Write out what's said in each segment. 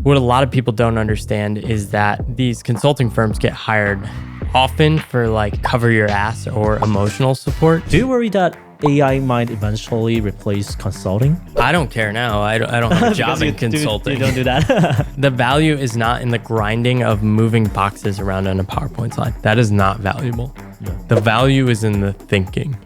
What a lot of people don't understand is that these consulting firms get hired often for like cover your ass or emotional support. Do you worry that AI might eventually replace consulting? I don't care now. I don't have a job in consulting. You don't do that. The value is not in the grinding of moving boxes around on a PowerPoint slide. That is not valuable. Yeah. The value is in the thinking.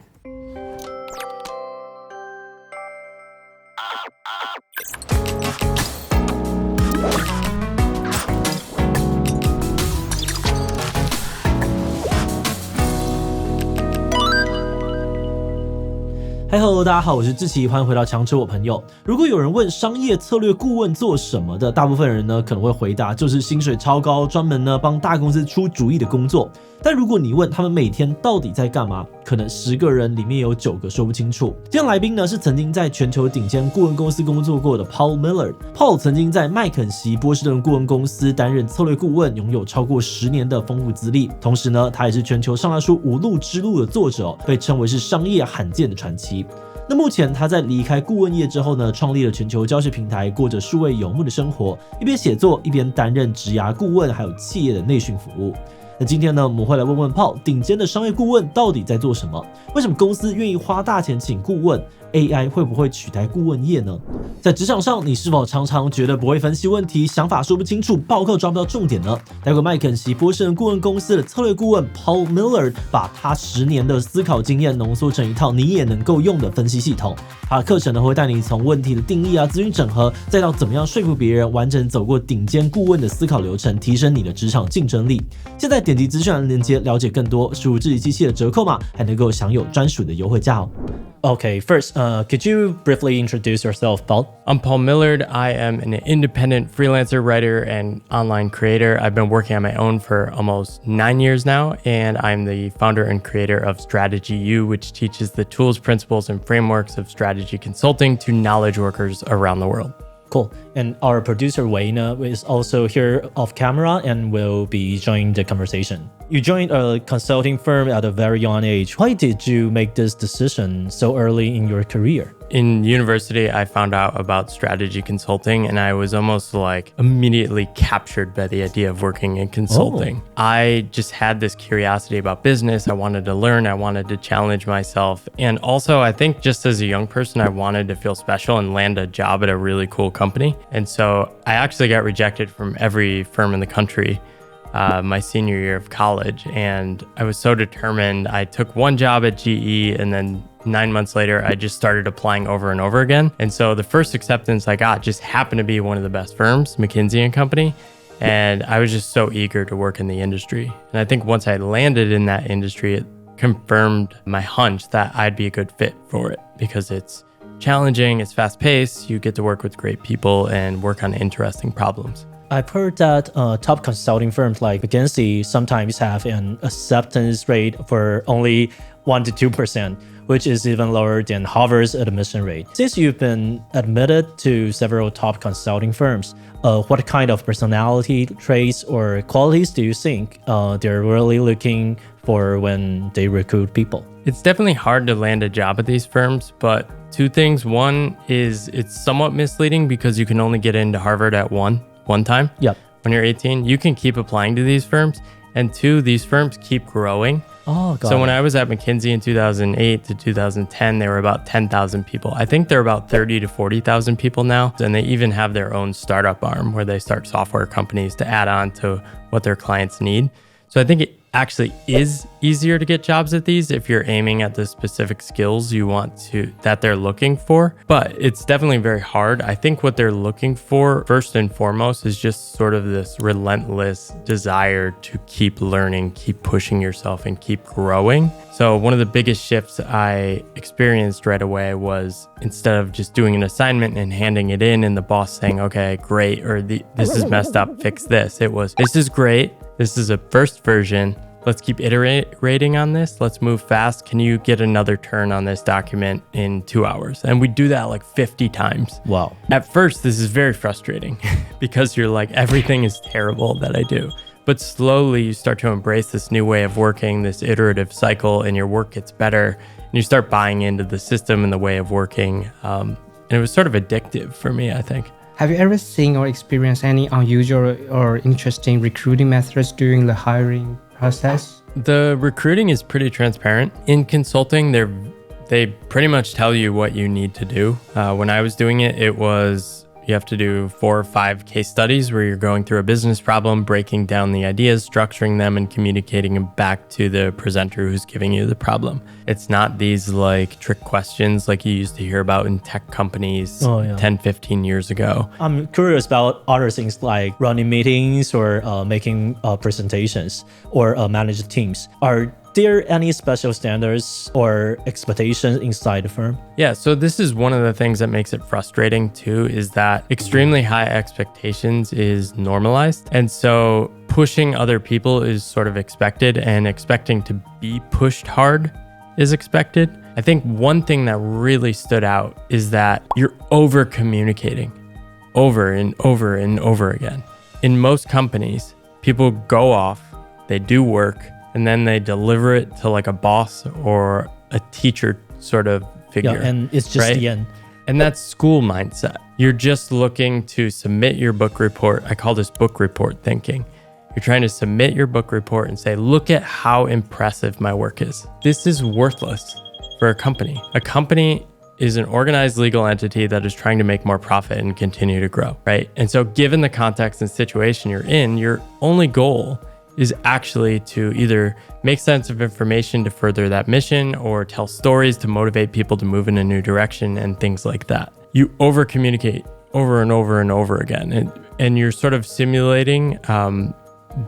Hello， 大家好，我是志祺，欢迎回到强者我朋友。如果有人问商业策略顾问做什么的，大部分人呢可能会回答就是薪水超高，专门呢帮大公司出主意的工作。但如果你问他们每天到底在干嘛，可能10个人里面有9个说不清楚。今天来宾呢是曾经在全球顶尖顾问公司工作过的 Paul Miller。Paul 曾经在麦肯锡波士顿顾问公司担任策略顾问，拥有超过10年的丰富资历。同时呢，他也是全球上大书《无路之路》的作者，被称为是商业罕见的传奇。那目前他在离开顾问业之后呢，创立了全球教学平台，过着数位游牧的生活，一边写作一边担任职涯顾问，还有企业的内训服务。那今天呢，我们会来问问Paul，顶尖的商业顾问到底在做什么？为什么公司愿意花大钱请顾问？AI 会不会取代顾问业呢？在职场上，你是否常常觉得不会分析问题，想法说不清楚，报告抓不到重点呢？待会麦肯锡波士顿顾问公司的策略顾问 Paul Miller 把他10年的思考经验浓缩成一套你也能够用的分析系统。他的课程呢会带你从问题的定义啊、资讯整合，再到怎么样说服别人，完整走过顶尖顾问的思考流程，提升你的职场竞争力。现在点击资讯栏的链接了解更多，输入志祺777的折扣码，还能够享有专属的优惠价哦。Okay, first, could you briefly introduce yourself, Paul? I'm Paul Millard. I am an independent freelancer, writer, and online creator. I've been working on my own for almost 9 years now, and I'm the founder and creator of StrategyU, which teaches the tools, principles, and frameworks of strategy consulting to knowledge workers around the world. Cool. And our producer Wei is also here off camera and will be joining the conversation. You joined a consulting firm at a very young age. Why did you make this decision so early in your career? In university, I found out about strategy consulting, and I was almost like immediately captured by the idea of working in consulting. Oh. I just had this curiosity about business. I wanted to learn. I wanted to challenge myself. And also, I think just as a young person, I wanted to feel special and land a job at a really cool company. And so I actually got rejected from every firm in the country my senior year of college. And I was so determined. I took one job at GE, and then 9 months later, I just started applying over and over again. And so the first acceptance I got just happened to be one of the best firms, McKinsey & Company. And I was just so eager to work in the industry. And I think once I landed in that industry, it confirmed my hunch that I'd be a good fit for it because it's challenging, it's fast paced, you get to work with great people and work on interesting problems. I've heard that top consulting firms like McKinsey sometimes have an acceptance rate for only 1 to 2%, which is even lower than Harvard's admission rate. Since you've been admitted to several top consulting firms, what kind of personality traits or qualities do you think they're really looking for when they recruit people? It's definitely hard to land a job at these firms, but 2 things. One is it's somewhat misleading because you can only get into Harvard at one time. Yep. When you're 18, you can keep applying to these firms. And 2, these firms keep growing. Oh, got So it. when I was at McKinsey in 2008 to 2010, they were about 10,000 people. I think they're about 30 to 40,000 people now. And they even have their own startup arm where they start software companies to add on to what their clients need. So I think it actually is easier to get jobs at these if you're aiming at the specific skills you want to that they're looking for, but it's definitely very hard. I think what they're looking for first and foremost is just sort of this relentless desire to keep learning, keep pushing yourself, and keep growing. So one of the biggest shifts I experienced right away was instead of just doing an assignment and handing it in and the boss saying, okay, great, or this is messed up, fix this. It was, this is great. This is a first version. Let's keep iterating on this. Let's move fast. Can you get another turn on this document in 2 hours? And we do that like 50 times. Wow. At first, this is very frustrating because you're like, everything is terrible that I do. But slowly you start to embrace this new way of working, this iterative cycle, and your work gets better. And you start buying into the system and the way of working. And it was sort of addictive for me, I think. Have you ever seen or experienced any unusual or interesting recruiting methods during the hiring process? The recruiting is pretty transparent. In consulting, they pretty much tell you what you need to do. When I was doing it, it was you have to do 4 or 5 case studies where you're going through a business problem, breaking down the ideas, structuring them, and communicating them back to the presenter who's giving you the problem. It's not these like trick questions like you used to hear about in tech companies 10, 15 years ago. I'm curious about other things like running meetings or making presentations or manage teams. Are there any special standards or expectations inside the firm? Yeah, so this is one of the things that makes it frustrating too, is that extremely high expectations is normalized. And so pushing other people is sort of expected, and expecting to be pushed hard is expected. I think one thing that really stood out is that you're over communicating over and over and over again. In most companies, people go off, they do work, and then they deliver it to like a boss or a teacher sort of figure. Yeah, and it's just the end. And that's school mindset. You're just looking to submit your book report. I call this book report thinking. You're trying to submit your book report and say, look at how impressive my work is. This is worthless for a company. A company is an organized legal entity that is trying to make more profit and continue to grow, right? And so given the context and situation you're in, your only goal is actually to either make sense of information to further that mission or tell stories to motivate people to move in a new direction and things like that. You over communicate over and over and over again. And you're sort of simulating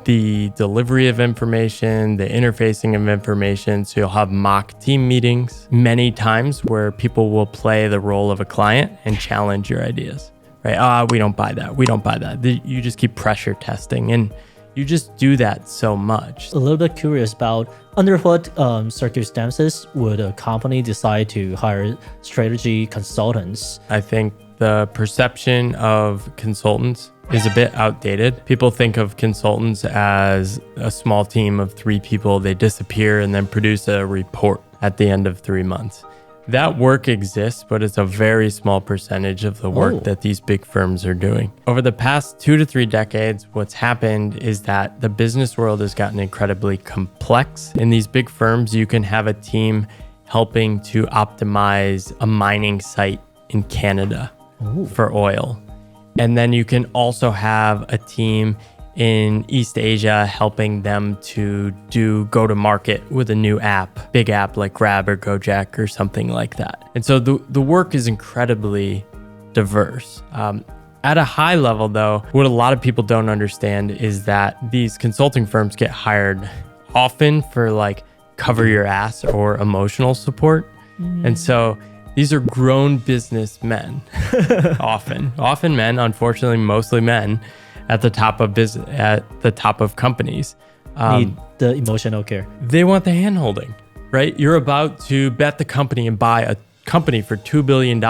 the delivery of information, the interfacing of information. So you'll have mock team meetings many times where people will play the role of a client and challenge your ideas, right? We don't buy that. We don't buy that. You just keep pressure testing, and you just do that so much. A little bit curious about under what circumstances would a company decide to hire strategy consultants? I think the perception of consultants is a bit outdated. People think of consultants as a small team of 3 people. They disappear and then produce a report at the end of 3 months. That work exists, but it's a very small percentage of the work that these big firms are doing. Over the past 2 to 3 decades, what's happened is that the business world has gotten incredibly complex. In these big firms, you can have a team helping to optimize a mining site in Canada for oil. And then you can also have a team in East Asia helping them to go to market with a new app, big app like Grab or Gojek or something like that. And so the work is incredibly diverse. At a high level though, what a lot of people don't understand is that these consulting firms get hired often for like cover your ass or emotional support. And so these are grown businessmen, often men, unfortunately, mostly men at the top of business, at the top of companies. Need the emotional care. They want the hand-holding, right? You're about to bet the company and buy a company for $2 billion.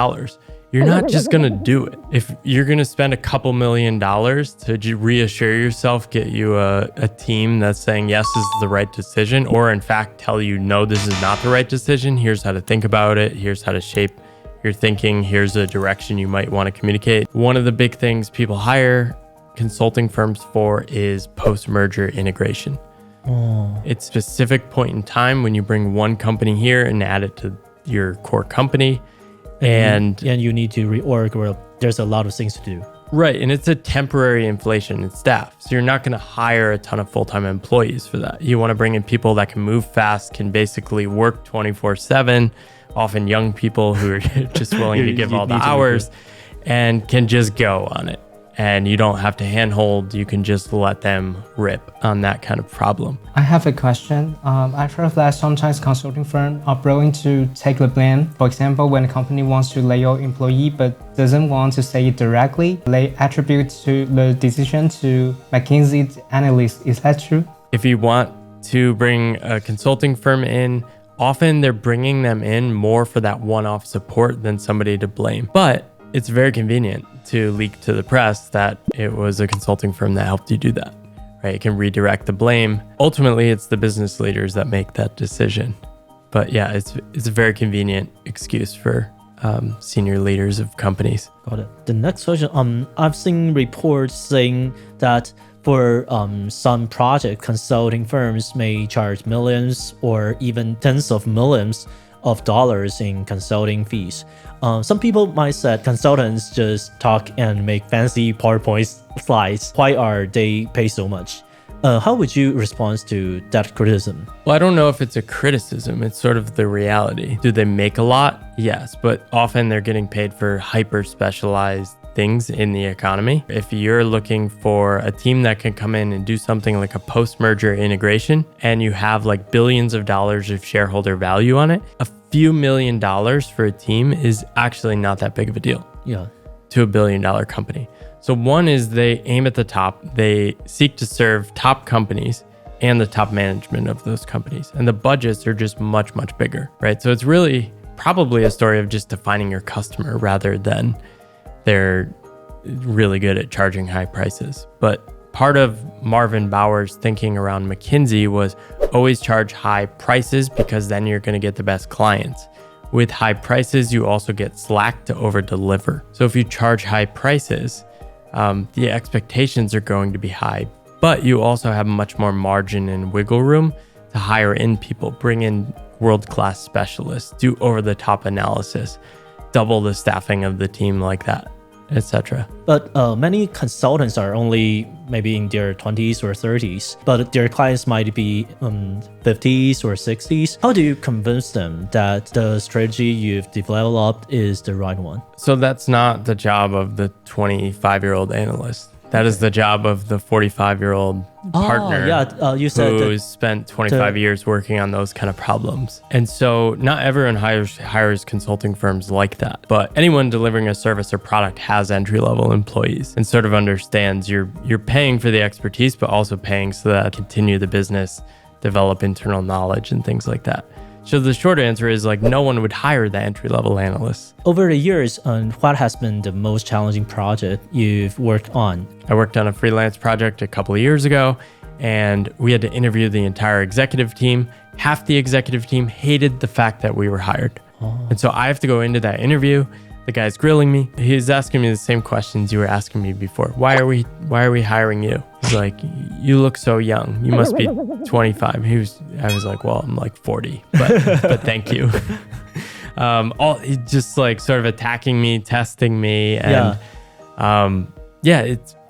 You're not just going to do it. If you're going to spend a couple $1 million to reassure yourself, get you a team that's saying, yes, this is the right decision, or in fact, tell you, no, this is not the right decision. Here's how to think about it. Here's how to shape your thinking. Here's a direction you might want to communicate. One of the big things people hire consulting firms for is post-merger integration. It's a specific point in time when you bring one company here and add it to your core company. And you need to reorg, or there's a lot of things to do. Right. And it's a temporary inflation in staff. So you're not going to hire a ton of full-time employees for that. You want to bring in people that can move fast, can basically work 24/7, often young people who are just willing to give all the hours and can just go on it. And you don't have to handhold, you can just let them rip on that kind of problem. I have a question. I've heard that sometimes consulting firms are willing to take the blame. For example, when a company wants to lay off employee but doesn't want to say it directly, they attribute to the decision to McKinsey's analyst. Is that true? If you want to bring a consulting firm in, often they're bringing them in more for that one-off support than somebody to blame. But it's very convenient to leak to the press that it was a consulting firm that helped you do that, right? It can redirect the blame. Ultimately, it's the business leaders that make that decision. But yeah, it's a very convenient excuse for senior leaders of companies. Got it. The next question, I've seen reports saying that for some project consulting firms may charge millions or even tens of millions of dollars in consulting fees. Some people might say consultants just talk and make fancy PowerPoint slides. Why are they paid so much? How would you respond to that criticism? Well, I don't know if it's a criticism. It's sort of the reality. Do they make a lot? Yes, but often they're getting paid for hyper-specialized things in the economy. If you're looking for a team that can come in and do something like a post-merger integration and you have like billions of dollars of shareholder value on it, a few $1 million for a team is actually not that big of a deal. Yeah. To $1 billion company. So one is they aim at the top. They seek to serve top companies and the top management of those companies. And the budgets are just much, much bigger, right? So it's really probably a story of just defining your customer rather than they're really good at charging high prices. But part of Marvin Bower's thinking around McKinsey was always charge high prices because then you're going to get the best clients. With high prices, you also get slack to over-deliver. So if you charge high prices, the expectations are going to be high, but you also have much more margin and wiggle room to hire in people, bring in world-class specialists, do over-the-top analysis, double the staffing of the team like that, etc. But many consultants are only maybe in their 20s or 30s, but their clients might be 50s or 60s. How do you convince them that the strategy you've developed is the right one? So that's not the job of the 25-year-old analyst. That is the job of the 45-year-old partner you said who's spent 25 years working on those kind of problems. And so not everyone hires consulting firms like that, but anyone delivering a service or product has entry-level employees and sort of understands you're paying for the expertise, but also paying so that continue the business, develop internal knowledge and things like that. So the short answer is like no one would hire the entry-level analysts. Over the years, what has been the most challenging project you've worked on? I worked on a freelance project a couple of years ago, and we had to interview the entire executive team. Half the executive team hated the fact that we were hired. And so I have to go into that interview. The guy's grilling me. He's asking me the same questions you were asking me before. Why are we hiring you? He's like, you look so young. You must be 25. I was like, well, I'm like 40, but thank you. He just like sort of attacking me, testing me, and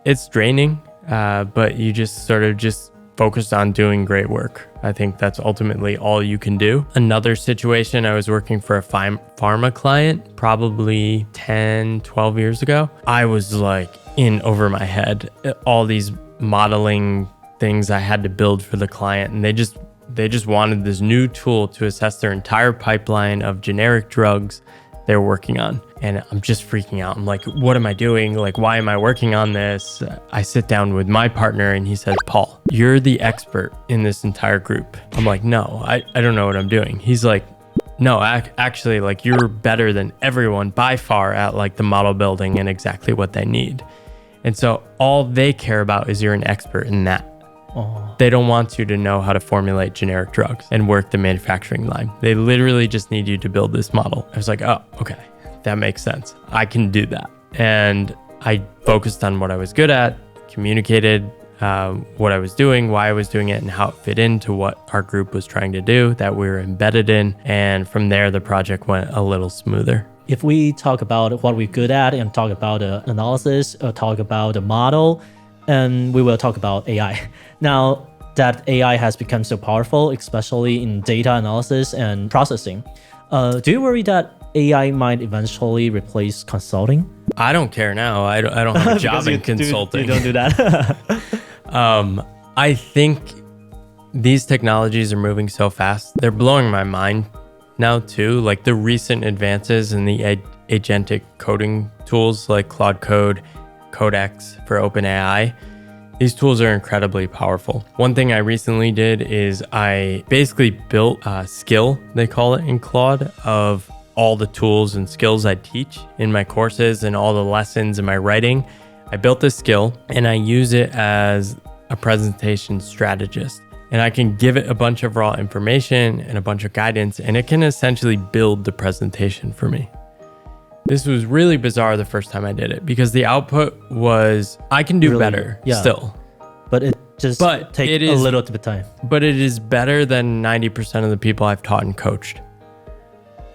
it's draining. But you just sort of just focused on doing great work. I think that's ultimately all you can do. Another situation, I was working for a pharma client probably 10, 12 years ago. I was like in over my head, all these modeling things I had to build for the client. And they just wanted this new tool to assess their entire pipeline of generic drugs they're working on. And I'm just freaking out. I'm like, what am I doing? Like, why am I working on this? I sit down with my partner and he says, Paul, you're the expert in this entire group. I'm like, no, I don't know what I'm doing. He's like, no, actually, like you're better than everyone by far at like the model building and exactly what they need. And so all they care about is you're an expert in that. They don't want you to know how to formulate generic drugs and work the manufacturing line. They literally just need you to build this model. I was like, oh, okay, that makes sense. I can do that. And I focused on what I was good at, communicated what I was doing, why I was doing it, and how it fit into what our group was trying to do, that we were embedded in. And from there, the project went a little smoother. If we talk about what we're good at and talk about the analysis or talk about the model, and we will talk about AI. Now that AI has become so powerful, especially in data analysis and processing, do you worry that AI might eventually replace consulting? I don't care now. I don't have a job in consulting. You don't do that. I think these technologies are moving so fast. They're blowing my mind now too. Like the recent advances in the agentic coding tools like Claude Code, Codex for OpenAI. These tools are incredibly powerful. One thing I recently did is I basically built a skill, they call it in Claude, of all the tools and skills I teach in my courses and all the lessons in my writing. I built this skill and I use it as a presentation strategist. And I can give it a bunch of raw information and a bunch of guidance, and it can essentially build the presentation for me. This was really bizarre the first time I did it because the output was, I can do really, better still. But it just takes a little bit of time. But it is better than 90% of the people I've taught and coached.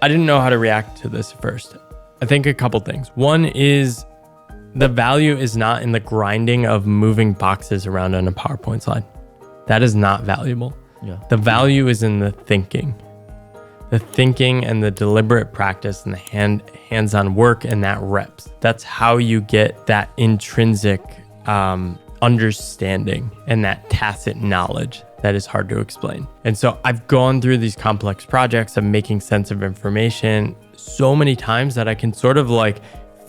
I didn't know how to react to this at first. I think a couple things. One is the value is not in the grinding of moving boxes around on a PowerPoint slide. That is not valuable. Yeah. The value is in the thinking. The thinking and the deliberate practice and the hands-on work and that reps. That's how you get that intrinsic understanding and that tacit knowledge that is hard to explain. And so I've gone through these complex projects of making sense of information so many times that I can sort of like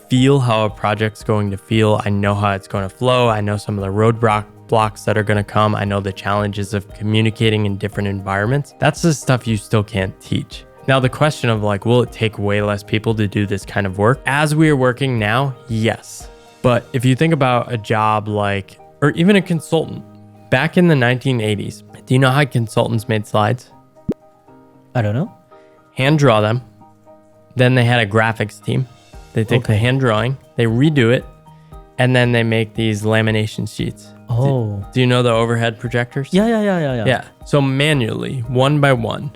feel how a project's going to feel. I know how it's going to flow. I know some of the roadblocks that are going to come. I know the challenges of communicating in different environments. That's the stuff you still can't teach. Now, the question of like, will it take way less people to do this kind of work? As we are working now, yes. But if you think about a job like, or even a consultant, back in the 1980s, do you know how consultants made slides? I don't know. Hand draw them. Then they had a graphics team. They take the hand drawing, they redo it, and then they make these lamination sheets. Oh. Do you know the overhead projectors? Yeah. Yeah. So manually, one by one.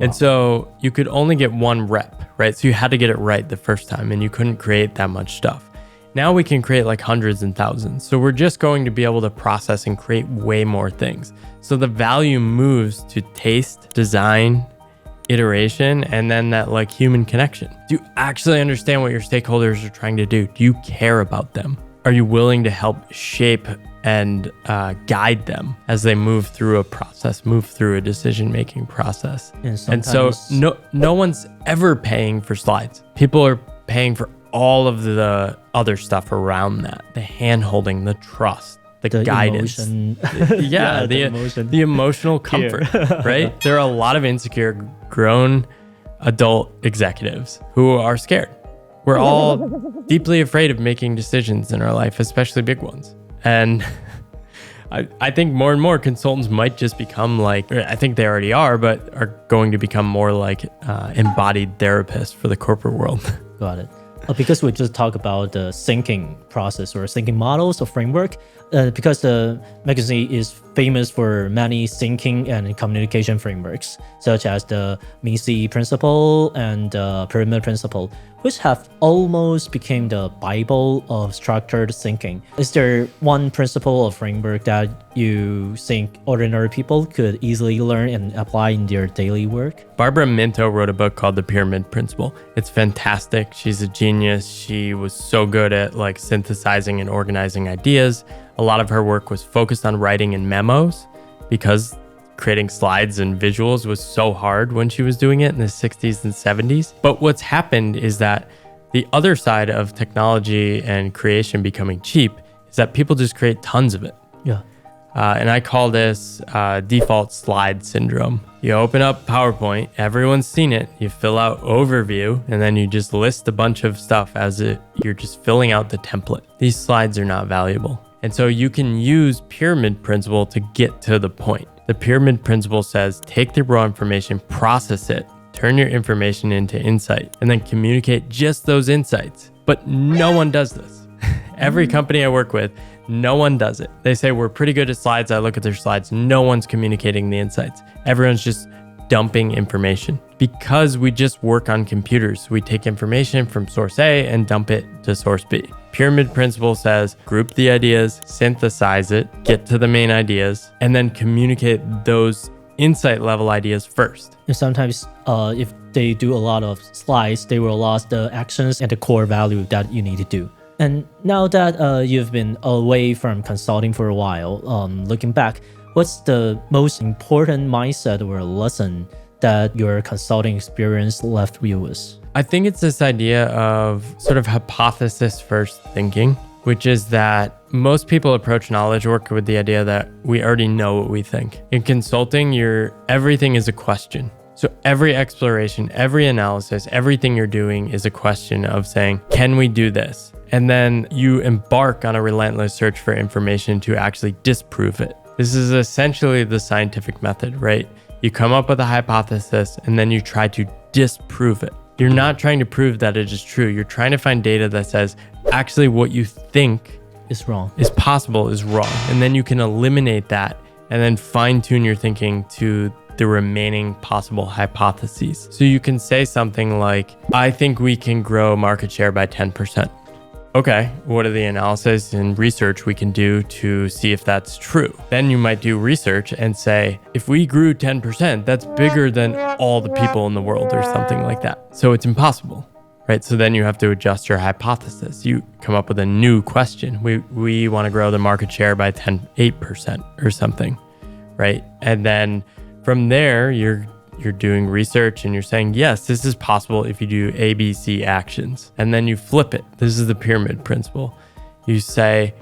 And so you could only get one rep, right? So you had to get it right the first time and you couldn't create that much stuff. Now we can create like hundreds and thousands. So we're just going to be able to process and create way more things. So the value moves to taste, design, iteration, and then that like human connection. Do you actually understand what your stakeholders are trying to do? Do you care about them? Are you willing to help shape and guide them as they move through a process, move through a decision-making process? And so no one's ever paying for slides. People are paying for all of the other stuff around that, the hand-holding, the trust, the guidance, the emotional comfort, right? There are a lot of insecure grown adult executives who are scared. We're all deeply afraid of making decisions in our life, especially big ones. And I think more and more consultants might just become like, I think they already are, but are going to become more like embodied therapists for the corporate world. Got it. Because we just talked about the thinking process or thinking models or framework, because the McKinsey is famous for many thinking and communication frameworks, such as the MISI principle and pyramid principle, which have almost become the Bible of structured thinking. Is there one principle or framework that you think ordinary people could easily learn and apply in their daily work? Barbara Minto wrote a book called The Pyramid Principle. It's fantastic. She's a genius. She was so good at like synthesizing and organizing ideas. A lot of her work was focused on writing in memos because creating slides and visuals was so hard when she was doing it in the 60s and 70s. But what's happened is that the other side of technology and creation becoming cheap is that people just create tons of it. Yeah. And I call this default slide syndrome. You open up PowerPoint, everyone's seen it, you fill out overview, and then you just list a bunch of stuff as you're just filling out the template. These slides are not valuable. And so you can use pyramid principle to get to the point. The pyramid principle says, take the raw information, process it, turn your information into insight, and then communicate just those insights. But no one does this. Every company I work with, no one does it. They say, we're pretty good at slides. I look at their slides. No one's communicating the insights. Everyone's just dumping information because we just work on computers. We take information from source A and dump it to source B. Pyramid principle says, group the ideas, synthesize it, get to the main ideas, and then communicate those insight level ideas first. And sometimes if they do a lot of slides, they will lose the actions and the core value that you need to do. And now that you've been away from consulting for a while, looking back, what's the most important mindset or lesson that your consulting experience left you with? I think it's this idea of sort of hypothesis first thinking, which is that most people approach knowledge work with the idea that we already know what we think. In consulting, everything is a question. So every exploration, every analysis, everything you're doing is a question of saying, can we do this? And then you embark on a relentless search for information to actually disprove it. This is essentially the scientific method, right? You come up with a hypothesis and then you try to disprove it. You're not trying to prove that it is true. You're trying to find data that says actually what you think is wrong, is possible, is wrong. And then you can eliminate that and then fine tune your thinking to the remaining possible hypotheses. So you can say something like, I think we can grow market share by 10%. Okay, what are the analysis and research we can do to see if that's true? Then you might do research and say, if we grew 10%, that's bigger than all the people in the world or something like that. So it's impossible, right? So then you have to adjust your hypothesis. You come up with a new question. We want to grow the market share by 8% or something, right? And then from there, you're doing research and you're saying, yes, this is possible if you do ABC actions. And then you flip it. This is the pyramid principle. You say,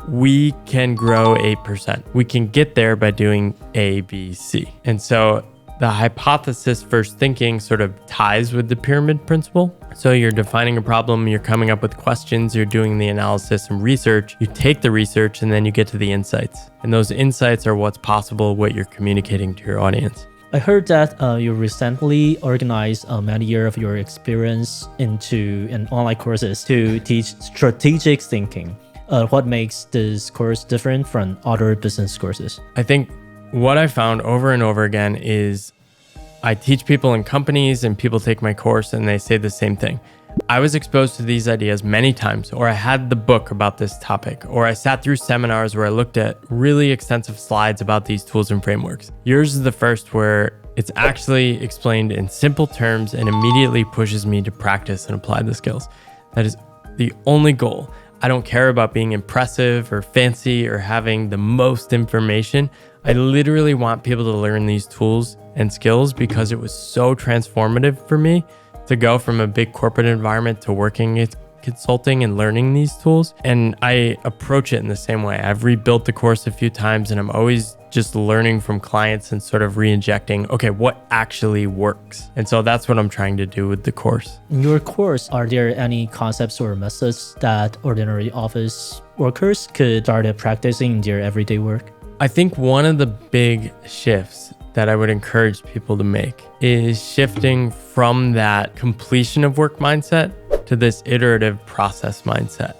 we can grow 8%. We can get there by doing ABC. And so the hypothesis first thinking sort of ties with the pyramid principle. So you're defining a problem, you're coming up with questions, you're doing the analysis and research. You take the research and then you get to the insights. And those insights are what's possible, what you're communicating to your audience. I heard that you recently organized many years of your experience into an online courses to teach strategic thinking. What makes this course different from other business courses? I think what I found over and over again is I teach people in companies and people take my course and they say the same thing. I was exposed to these ideas many times, or I had the book about this topic, or I sat through seminars where I looked at really extensive slides about these tools and frameworks. Yours is the first where it's actually explained in simple terms and immediately pushes me to practice and apply the skills. That is the only goal. I don't care about being impressive or fancy or having the most information. I literally want people to learn these tools and skills because it was so transformative for me to go from a big corporate environment to working at consulting and learning these tools. And I approach it in the same way. I've rebuilt the course a few times and I'm always just learning from clients and sort of re-injecting, okay, what actually works? And so that's what I'm trying to do with the course. In your course, are there any concepts or methods that ordinary office workers could start practicing in their everyday work? I think one of the big shifts that I would encourage people to make is shifting from that completion of work mindset to this iterative process mindset.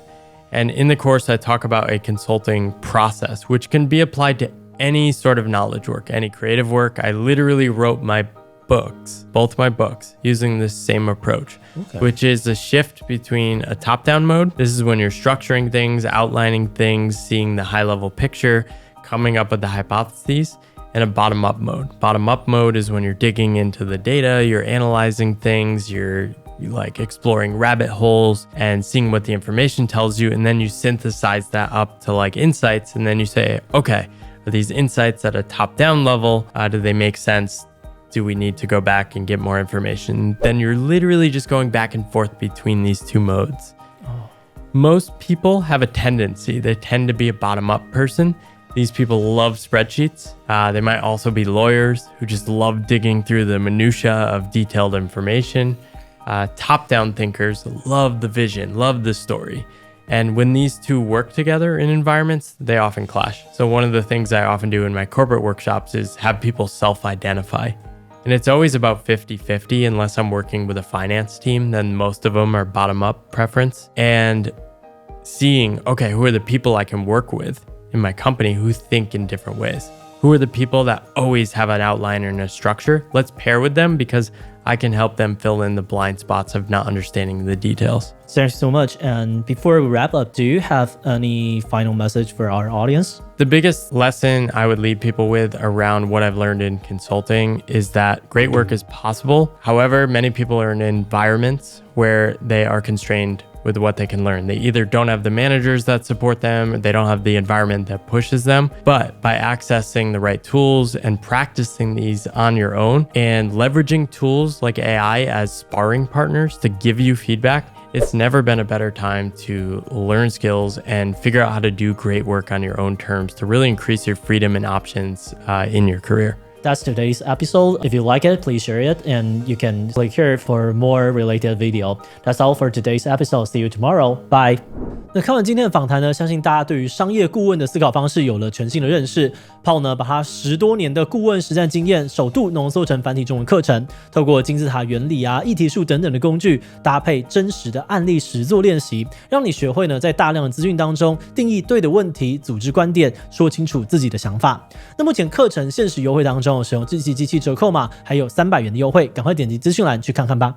And in the course, I talk about a consulting process, which can be applied to any sort of knowledge work, any creative work. I literally wrote my books, both my books, using this same approach, which is a shift between a top-down mode. This is when you're structuring things, outlining things, seeing the high-level picture, coming up with the hypotheses, and a bottom-up mode. Bottom-up mode is when you're digging into the data, you're analyzing things, you're like exploring rabbit holes and seeing what the information tells you, and then you synthesize that up to like insights, and then you say, okay, are these insights at a top-down level? Do they make sense? Do we need to go back and get more information? Then you're literally just going back and forth between these two modes. Most people have a tendency, they tend to be a bottom-up person. These people love spreadsheets. They might also be lawyers who just love digging through the minutia of detailed information. Top-down thinkers love the vision, love the story. And when these two work together in environments, they often clash. So one of the things I often do in my corporate workshops is have people self-identify. And it's always about 50-50 unless I'm working with a finance team, then most of them are bottom-up preference. And seeing, okay, who are the people I can work with in my company who think in different ways? Who are the people that always have an outline and a structure? Let's pair with them because I can help them fill in the blind spots of not understanding the details. Thanks so much. And before we wrap up, do you have any final message for our audience? The biggest lesson I would leave people with around what I've learned in consulting is that great work is possible. However, many people are in environments where they are constrained with what they can learn. They either don't have the managers that support them, or they don't have the environment that pushes them. But by accessing the right tools and practicing these on your own and leveraging tools like AI as sparring partners to give you feedback, it's never been a better time to learn skills and figure out how to do great work on your own terms to really increase your freedom and options in your career. That's today's episode. If you like it, please share it, and you can click here for more related video. That's all for today's episode. See you tomorrow. Bye. 那看完今天的访谈呢，相信大家对于商业顾问的思考方式有了全新的认识。Paul 呢，把他10多年的顾问实战经验首度浓缩成繁体中文课程，透过金字塔原理啊、议题树等等的工具，搭配真实的案例实作练习，让你学会呢在大量的资讯当中定义对的问题、组织观点、说清楚自己的想法。那目前课程限时优惠当中，使用志祺七七折扣码还有300元的优惠，赶快点击资讯栏去看看吧。